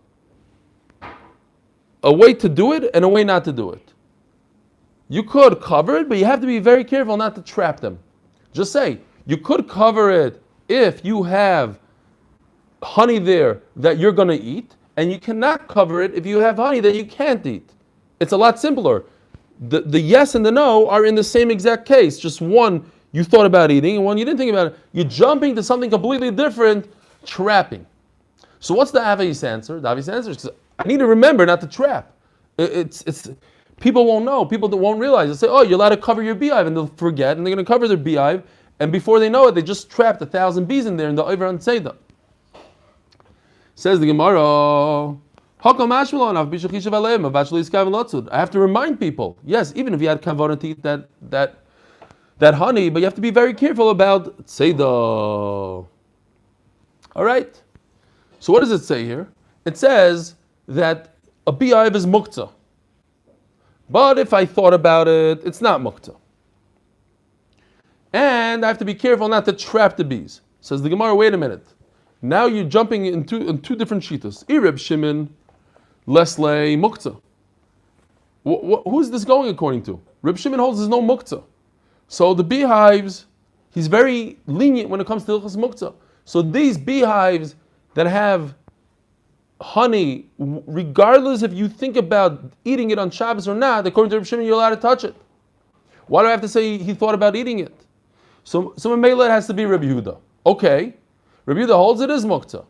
a way to do it and a way not to do it? You could cover it, but you have to be very careful not to trap them. Just say, you could cover it if you have honey there that you're going to eat, and you cannot cover it if you have honey that you can't eat. It's a lot simpler. The yes and the no are in the same exact case. Just one you thought about eating and one you didn't think about it. You're jumping to something completely different, trapping. So what's the obvious answer? The obvious answer is because I need to remember not to trap. It's people won't know. People won't realize. They say, oh, you're allowed to cover your beehive, and they'll forget, and they're going to cover their beehive, and before they know it, they just trapped 1,000 bees in there, and they'll over and say them. Says the Gemara, I have to remind people, yes, even if you had kavanah to eat that honey, but you have to be very careful about tzeidah. All right. So what does it say here? It says that a beehive is muktzah. But if I thought about it, it's not muktzah. And I have to be careful not to trap the bees. Says the Gemara, wait a minute. Now you're jumping in two different shitas. Reb Shimon, Lesley, muktzah. Who's this going according to? Reb Shimon holds there's no muktzah. So the beehives, he's very lenient when it comes to hilchos muktzah. So these beehives that have honey, regardless if you think about eating it on Shabbos or not, according to Reb Shimon, you're allowed to touch it. Why do I have to say he thought about eating it? So Mamela has to be Reb Yehuda. Okay, Reb Yehuda holds it as muktzah.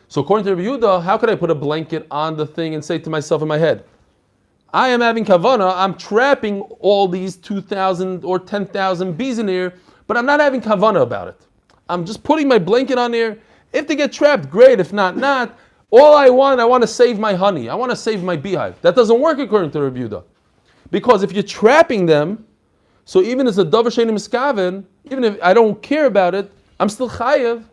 So according to Reb Yehuda, how could I put a blanket on the thing and say to myself in my head, I am having kavanah, I'm trapping all these 2,000 or 10,000 bees in here, but I'm not having kavanah about it. I'm just putting my blanket on there. If they get trapped, great. If not, not. All I want to save my honey. I want to save my beehive. That doesn't work according to Reb Yehuda. Because if you're trapping them, so even as a davar she'eino miskaven, even if I don't care about it, I'm still chayev.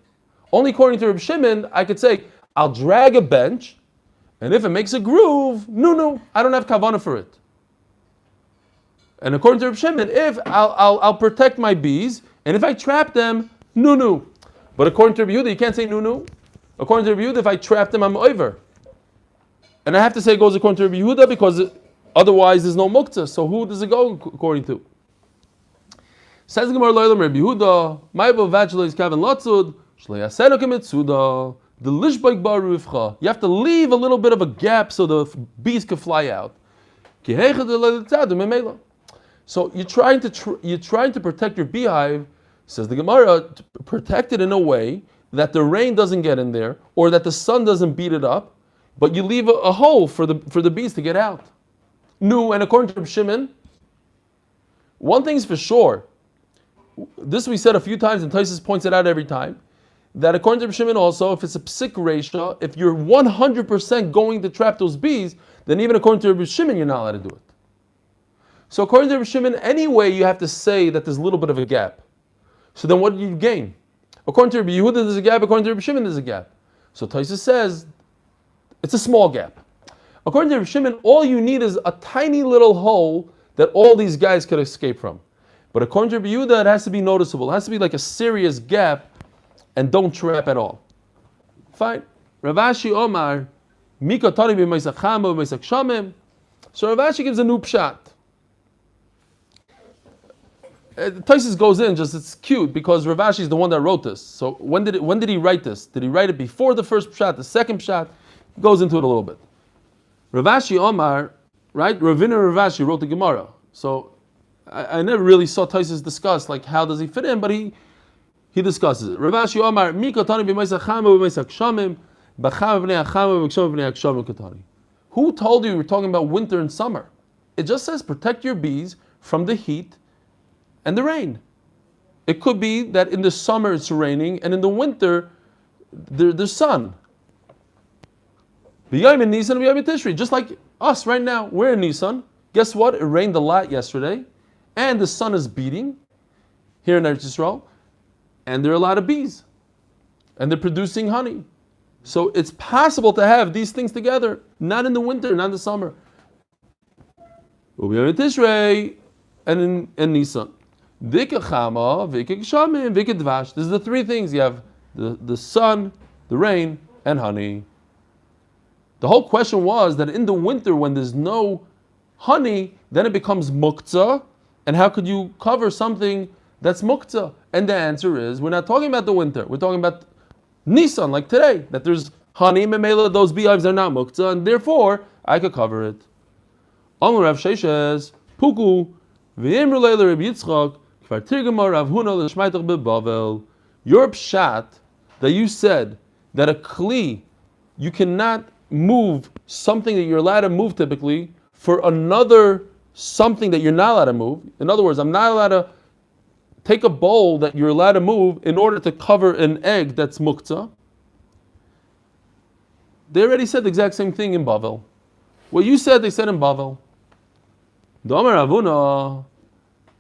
Only according to Reb Shimon, I could say, I'll drag a bench, and if it makes a groove, no, I don't have kavanah for it. And according to Reb Shimon, if I'll protect my bees, and if I trap them, no. But according to Reb Yehuda, you can't say no. According to Reb Yehuda, if I trap them, I'm over. And I have to say it goes according to Reb Yehuda because otherwise there's no muktzah. So who does it go according to? Says the Gemara, Reb Yehuda, Ma'ibel v'achlo is kaven lotzud, shlo yasenu kemitzuda, the lishbek bar rufcha. You have to leave a little bit of a gap so the bees can fly out. So you're trying to protect your beehive. Says the Gemara, protect it in a way that the rain doesn't get in there or that the sun doesn't beat it up, but you leave a hole for the bees to get out. No, and according to Reb Shimon, one thing's for sure. This we said a few times, and Taisus points it out every time, that according to Reb Shimon also, if it's a psik ratio, if you're 100% going to trap those bees, then even according to Reb Shimon, you're not allowed to do it. So according to Reb Shimon, anyway, you have to say that there's a little bit of a gap. So then what do you gain? According to Reb Yehuda, there's a gap. According to Reb Shimon, there's a gap. So Taisus says, it's a small gap. According to Reb Shimon, all you need is a tiny little hole that all these guys could escape from. But according to Rabbi Yehuda, it has to be noticeable. It has to be like a serious gap, and don't trap at all. Fine. Rav Ashi Omar, Mika Tani b'Meisak Chama b'Meisak Shamim. So Rav Ashi gives a new pshat. Taisus goes in, just it's cute because Rav Ashi is the one that wrote this. So when did he write this? Did he write it before the first pshat, the second pshat? He goes into it a little bit. Rav Ashi Omar, right? Ravina Rav Ashi wrote the Gemara. So I never really saw Taisus discuss like how does he fit in, but he discusses it. Rav Ashi Omar, Mika Tani b'Meisak Chama b'Meisak Shamim, b'Chama b'nei Achama b'Kshama b'nei Akshamim Katani. Who told you we're talking about winter and summer? It just says protect your bees from the heat and the rain. It could be that in the summer it's raining and in the winter there's sun. B'yayim in Nisan, b'yayim in Tishri. Just like us right now, we're in Nisan. Guess what? It rained a lot yesterday, and the sun is beating here in Eretz Yisrael, and there are a lot of bees, and they're producing honey. So it's possible to have these things together, not in the winter, not in the summer. B'yayim in Tishrei and in Nisan. V'ika chama, v'ika gshamim, v'ika dvash. There's the three things. You have the sun, the rain, and honey. The whole question was that in the winter when there's no honey, then it becomes muktzah. And how could you cover something that's muktzah? And the answer is, we're not talking about the winter. We're talking about Nisan, like today, that there's honey, memela, those beehives are not muktzah, and therefore I could cover it. Amar Rav Sheshes, Puku, v'imru leila Reb Yitzchak, kvar tirgama Rav Huna l'shmaitach beBavel. Your pshat that you said that a kli, you cannot move something that you're allowed to move typically for another something that you're not allowed to move. In other words, I'm not allowed to take a bowl that you're allowed to move in order to cover an egg that's muktzah. They already said the exact same thing in Bavel. What you said, they said in Bavel. Domer Avuna,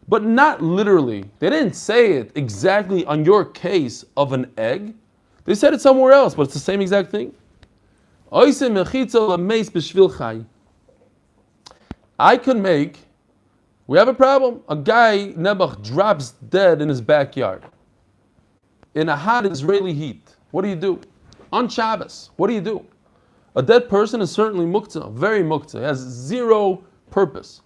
but not literally. They didn't say it exactly on your case of an egg. They said it somewhere else, but it's the same exact thing. I could make, we have a problem. A guy, Nebuch, drops dead in his backyard in a hot Israeli heat. What do you do? On Shabbos, what do you do? A dead person is certainly muktzah, very muktzah. It has zero purpose.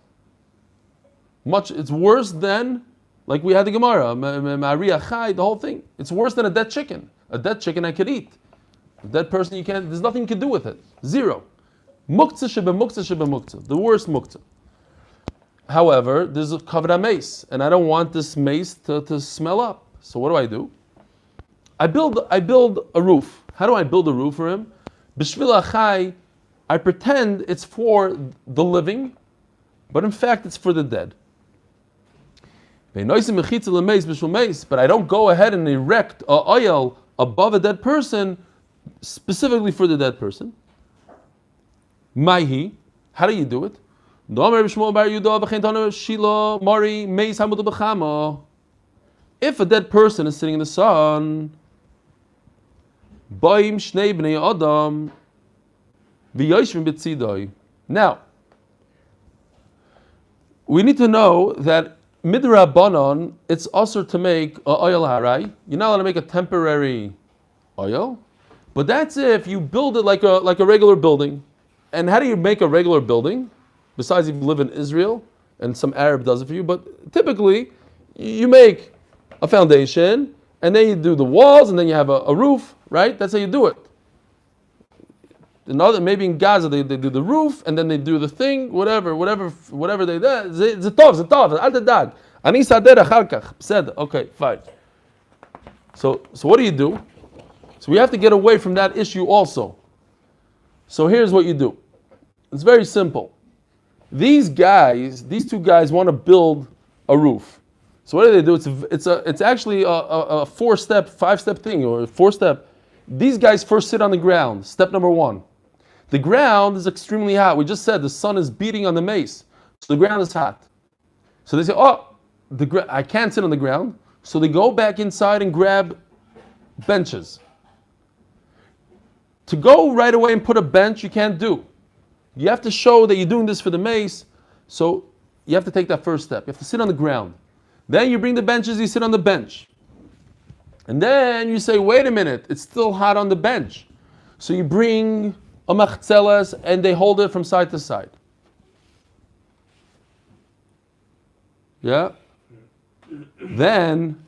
It's worse than, like we had the Gemara, Maria Chai, the whole thing. It's worse than a dead chicken. A dead chicken I could eat. A dead person, there's nothing you can do with it. Zero. Muktzah shebe muktzah shebe muktzah. The worst muktzah. However, there's a kavod mace, and I don't want this mace to smell up. So what do? I build a roof. How do I build a roof for him? B'shvil achai, I pretend it's for the living, but in fact it's for the dead. But I don't go ahead and erect an oil above a dead person specifically for the dead person. Maihi, how do you do it? If a dead person is sitting in the sun, now we need to know that midrabanan, it's also to make oil harai. You're not allowed to make a temporary oil, but that's if you build it like a regular building. And how do you make a regular building? Besides, if you live in Israel and some Arab does it for you, but typically you make a foundation and then you do the walls and then you have a roof, right? That's how you do it. Maybe in Gaza they do the roof and then they do the thing, whatever they do. Zitov, al tedag. Ani sader achar kach. Said, okay, fine. So what do? So we have to get away from that issue also. So here's what you do. It's very simple. These two guys want to build a roof. So what do? It's actually a 4-step, 5-step thing, or a 4-step. These guys first sit on the ground. Step number 1. The ground is extremely hot. We just said the sun is beating on the mace. So the ground is hot. So they say, I can't sit on the ground. So they go back inside and grab benches. To go right away and put a bench, you can't do. You have to show that you're doing this for the mace. So you have to take that first step. You have to sit on the ground. Then you bring the benches, you sit on the bench. And then you say, wait a minute, it's still hot on the bench. So you bring a machzelas and they hold it from side to side. Yeah? Then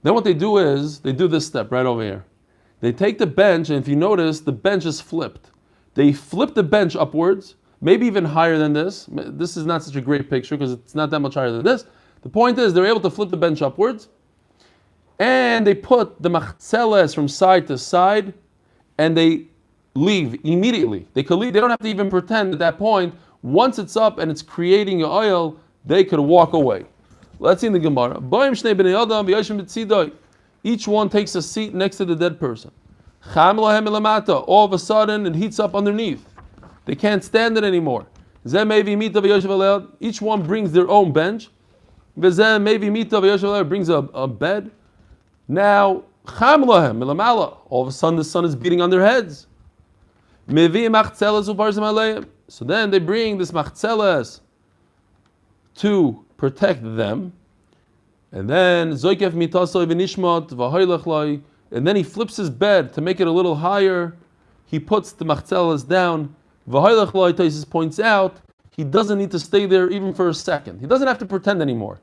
what they do is, they do this step right over here. They take the bench, and if you notice, the bench is flipped. They flip the bench upwards, maybe even higher than this. This is not such a great picture because it's not that much higher than this. The point is, they're able to flip the bench upwards, and they put the machzeles from side to side, and they leave immediately. They could leave. They don't have to even pretend at that point. Once it's up and it's creating oil, they could walk away. Let's see in the Gemara. Each one takes a seat next to the dead person. All of a sudden, it heats up underneath. They can't stand it anymore. Each one brings their own bench. Brings a bed. Now, all of a sudden, the sun is beating on their heads. So then they bring this machzeles to protect them. And then and then he flips his bed to make it a little higher. He puts the machzeles down. Taisus points out he doesn't need to stay there even for a second. He doesn't have to pretend anymore.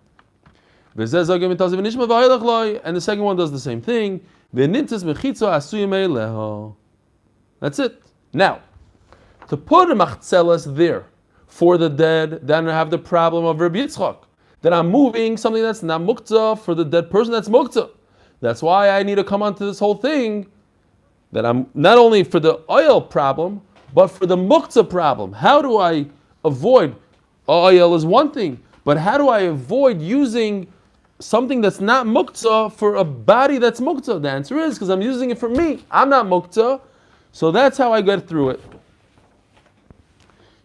And the second one does the same thing. That's it. Now, to put a machzeles there for the dead, then I have the problem of Rabbi Yitzchak. Then I'm moving something that's not muktzah for the dead person that's muktzah. That's why I need to come onto this whole thing, that I'm not only for the oil problem, but for the muktzah problem. How do I avoid, oil is one thing, but how do I avoid using something that's not muktzah for a body that's muktzah? The answer is because I'm using it for me. I'm not muktzah, so that's how I get through it.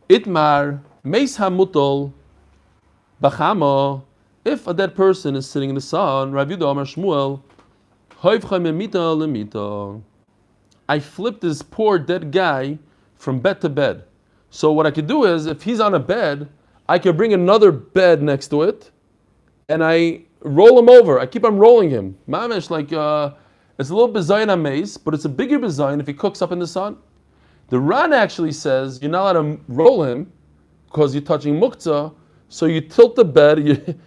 Itmar, meis hamutol, bachama, if a dead person is sitting in the sun, Rav Yehuda Amar Shmuel, I flip this poor dead guy from bed to bed. So what I could do is, if he's on a bed, I could bring another bed next to it, and I roll him over. I keep on rolling him. Mamish, like, it's a little bizayin amaze, but it's a bigger bizayin if he cooks up in the sun. The Ran actually says you're not allowed to roll him because you're touching muktzah, so you tilt the bed.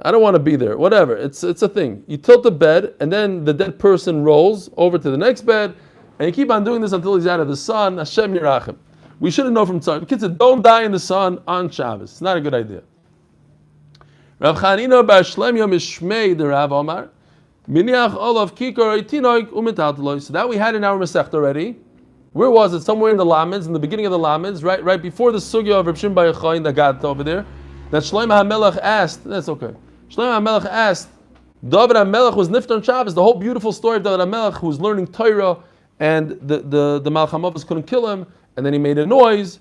I don't want to be there. Whatever. It's a thing. You tilt the bed, and then the dead person rolls over to the next bed, and you keep on doing this until he's out of the sun. Hashem Yirachem. We should have known from time. Kids, don't die in the sun on Shabbos. It's not a good idea. Rav Chanina bar Shlemya mishmei the Rav Omar miniach olav kikar itinoik umitatloy. So that we had in our Masechta already. Where was it? Somewhere in the Lamids, in the beginning of the Lamids, right before the sugya of Reb Shimon bar Yochai that got over there. That Shlomo HaMelech asked. That's okay. Shlomo HaMelech asked. David HaMelech was niftar on Shabbos. The whole beautiful story of David HaMelech, who was learning Torah, and the Malach HaMavos couldn't kill him, and then he made a noise,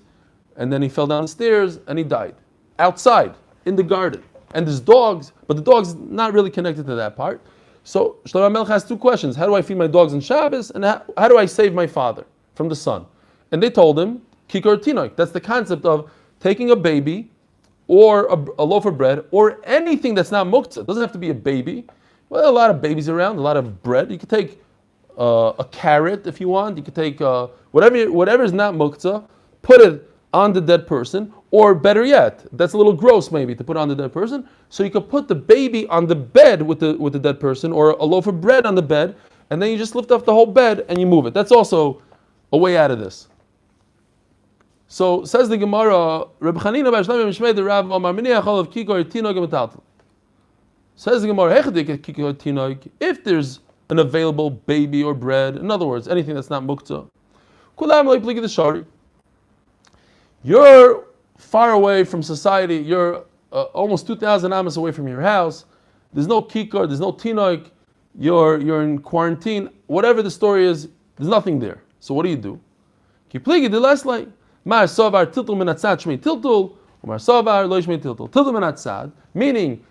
and then he fell down the stairs, and he died outside in the garden. And there's dogs, but the dog's not really connected to that part. So Shlomo HaMelech has two questions: how do I feed my dogs on Shabbos, and how do I save my father from the sun? And they told him kikar tinoik. That's the concept of taking a baby, or a loaf of bread, or anything that's not muktzah. It doesn't have to be a baby. Well, a lot of babies around, a lot of bread. You could take a carrot if you want. You could take whatever is not muktzah, put it on the dead person, or better yet, that's a little gross maybe to put on the dead person. So you could put the baby on the bed with the dead person, or a loaf of bread on the bed, and then you just lift up the whole bed and you move it. That's also a way out of this. So says the Gemara, Reb Chanina bar Shlomo mishmei the Rav Omar miniach olav kikar tinoik umitatloy. Says the Gemara, if there's an available baby or bread, in other words, anything that's not muktzah, you're far away from society, you're almost 2,000 amas away from your house, there's no kikar, there's no tinoik, you're in quarantine, whatever the story is, there's nothing there. So what do you do? Mar savar tiltul min atzad shmei tiltul, Mar savar lo shmei tiltul. Tiltul min atzad, meaning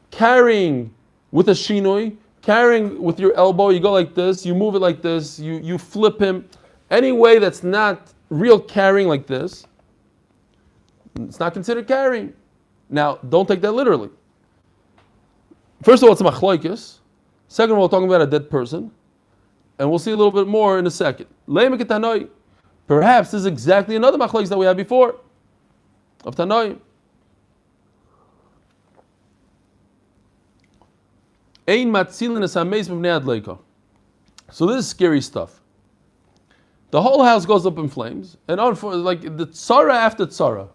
carrying with a shinoi, carrying with your elbow, you go like this, you move it like this, you flip him, any way that's not real carrying like this, It's not considered carrying. Now, don't take that literally. First of all, it's a machloikis. Second of all, we're talking about a dead person. And we'll see a little bit more in a second. Perhaps this is exactly another machloikis that we had before. Of Tanoim. So this is scary stuff. The whole house goes up in flames, and like the tzara after tzara.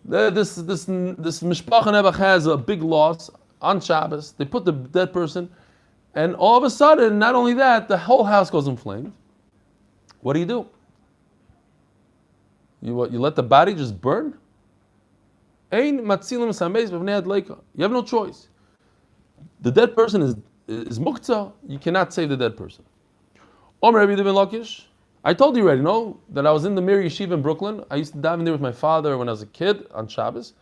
This mishpacha Nebuch has a big loss on Shabbos. They put the dead person, and all of a sudden, not only that, the whole house goes in flames. What do? You let the body just burn? You have no choice. The dead person is muktzah. You cannot save the dead person. I told you already, that I was in the Mir Yeshiva in Brooklyn. I used to daven there with my father when I was a kid on Shabbos,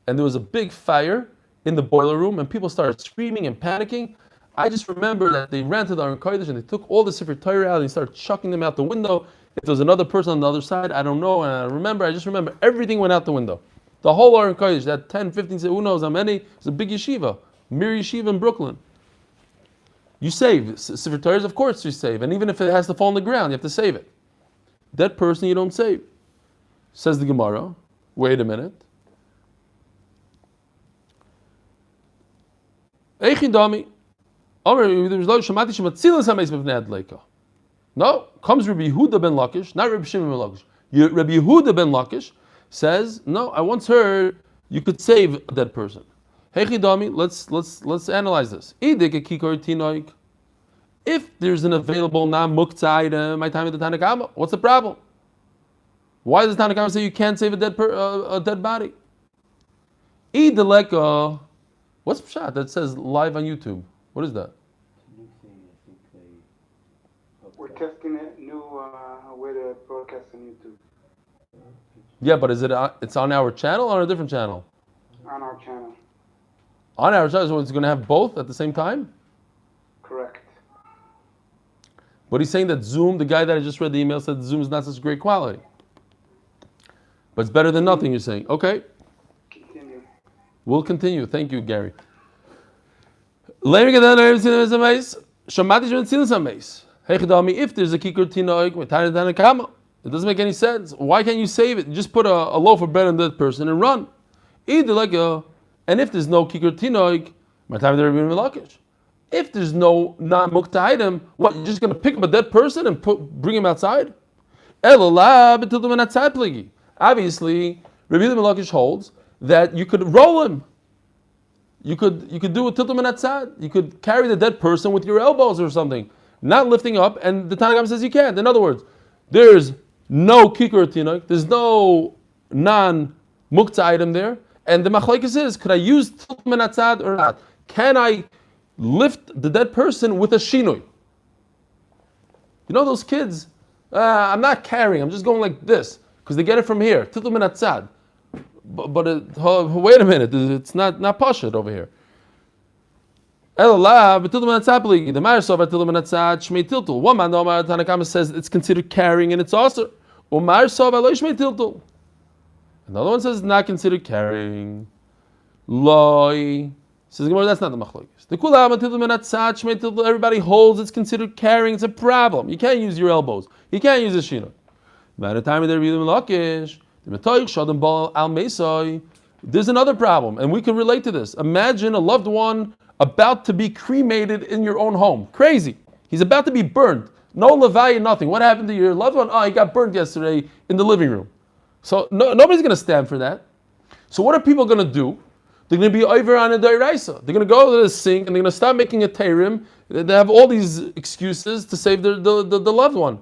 and there was a big fire in the boiler room, and people started screaming and panicking. I just remember that they ran to the Aron Kodesh and they took all the Sefer Torah out and they started chucking them out the window. If there was another person on the other side, I don't know. And I just remember everything went out the window. The whole Aron Kodesh, that 10, 15, who knows how many, it's a big yeshiva. Mir Yeshiva in Brooklyn. You save. Sefer Torah, of course you save. And even if it has to fall on the ground, you have to save it. That person you don't save. Says the Gemara. Wait a minute. Eichidami. No, comes Rabbi Yehuda ben Lakish, not Rabbi Shimon ben Lakish. Rabbi Yehuda ben Lakish says, no, I once heard you could save a dead person. Heichidami, let's analyze this. If there's an available non-muktzah item, my time at the Tanakama, what's the problem? Why does the Tanakama say you can't save a dead body? What's pshat that says live on YouTube? What is that? We're testing a new way to broadcast on YouTube. Yeah, but it's on our channel or on a different channel? On our channel. On our channel, so it's going to have both at the same time? Correct. But he's saying that Zoom, the guy that I just read the email said Zoom is not such great quality. But it's better than nothing, you're saying. Okay. Continue. We'll continue. Thank you, Gary. If there's a kikur tinoik, it doesn't make any sense. Why can't you save it? You just put a loaf of bread on that person and run. And if there's no kikur tinoik, if there's no non-mukta item, what, you're just going to pick up a dead person and bring him outside? Obviously, Rabbi Lakish holds that you could roll him. You could do a tiltum and atzad. You could carry the dead person with your elbows or something, not lifting up. And the Tanakh says you can't. In other words, there's no kikur tinok, there's no non-mukta item there. And the machlekes is, could I use tiltum and atzad or not? Can I lift the dead person with a shinui? You know those kids? I'm not carrying. I'm just going like this because they get it from here. Tiltum and atzad. But wait a minute, it's not pashut over here. One man, the Tanakama says it's considered carrying and it's also. Another one says it's not considered carrying. Loi says that's not the machlokes. Everybody holds it's considered carrying. It's a problem. You can't use your elbows. You can't use a shino. By the time they're reading Lakish. There's another problem, and we can relate to this. Imagine a loved one about to be cremated in your own home. Crazy. He's about to be burned. No levaya, nothing. What happened to your loved one? Oh, he got burned yesterday in the living room. So nobody's going to stand for that. So what are people going to do? They're going to be over on a doiraisa. They're going to go to the sink and they're going to start making a terim. They have all these excuses to save the loved one.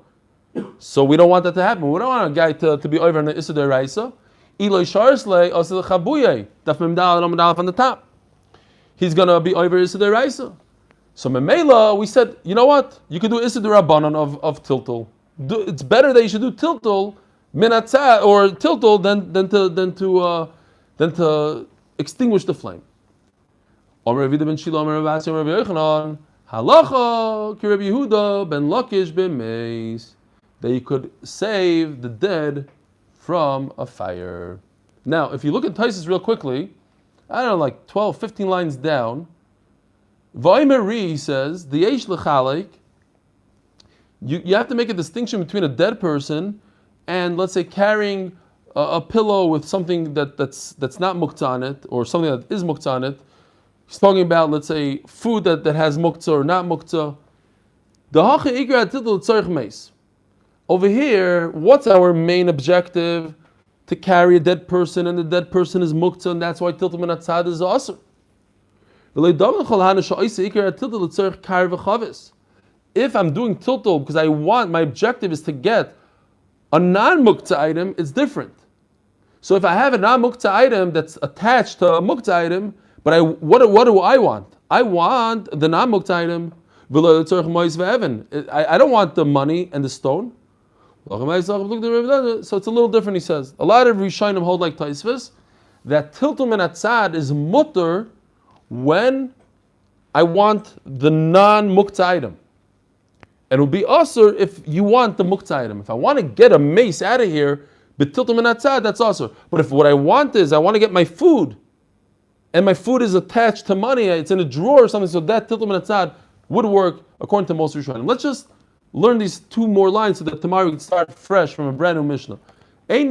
So we don't want that to happen. We don't want a guy to be over in the Issa D'Oraisa. Eli Stefansky also the Chabuye. Daf Yomi on the top. He's gonna be over Issa D'Oraisa. So Memela, we said, you know what? You could do Issa D'Rabbanan of Tiltul. It's better that you should do Tiltul Minatzah or Tiltul than to extinguish the flame. Omer Rabbi ben Shilo, Omer Rabbi Asi, Omer Rabbi Yochanan, Halacha ki Rabbi Yehuda ben Lakish ben Meis. That you could save the dead from a fire. Now, if you look at Taisus real quickly, I don't know, like 12, 15 lines down, Vaimeri, he says, the Eish L'chalek, you have to make a distinction between a dead person and, let's say, carrying a pillow with something that's not muktzah on it, or something that is muktzah on it. He's talking about, let's say, food that has muktzah or not muktzah. Over here, what's our main objective? To carry a dead person, and the dead person is muktzah, and that's why tiltum and atzad is asur. If I'm doing tiltul because my objective is to get a non-muktzah item, it's different. So if I have a non-muktzah item that's attached to a muktzah item, but what do I want? I want the non-muktzah item. I don't want the money and the stone. So it's a little different, he says. A lot of Rishonim hold like Taisvis, that tiltum and atzad is mutter when I want the non-muktzah item. And it will be asur if you want the muktzah item. If I want to get a mace out of here, but tiltum and atzad, that's asur. But if what I want is, I want to get my food, and my food is attached to money, it's in a drawer or something, so that tiltum and atzad would work according to most Rishonim. Let's just learn these two more lines so that tomorrow we can start fresh from a brand new Mishnah. So again,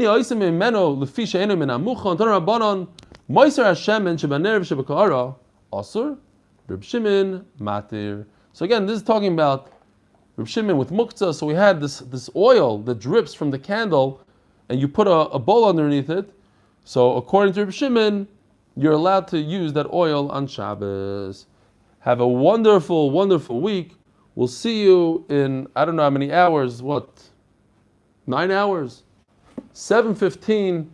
this is talking about Reb Shimon with muktzah. So we had this oil that drips from the candle, and you put a bowl underneath it. So according to Reb Shimon, you're allowed to use that oil on Shabbos. Have a wonderful, wonderful week. We'll see you in, I don't know how many hours, 9 hours? 7:15.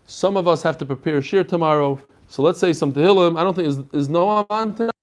Some of us have to prepare shir tomorrow. So let's say some tehillim. I don't think, is Noam on tonight?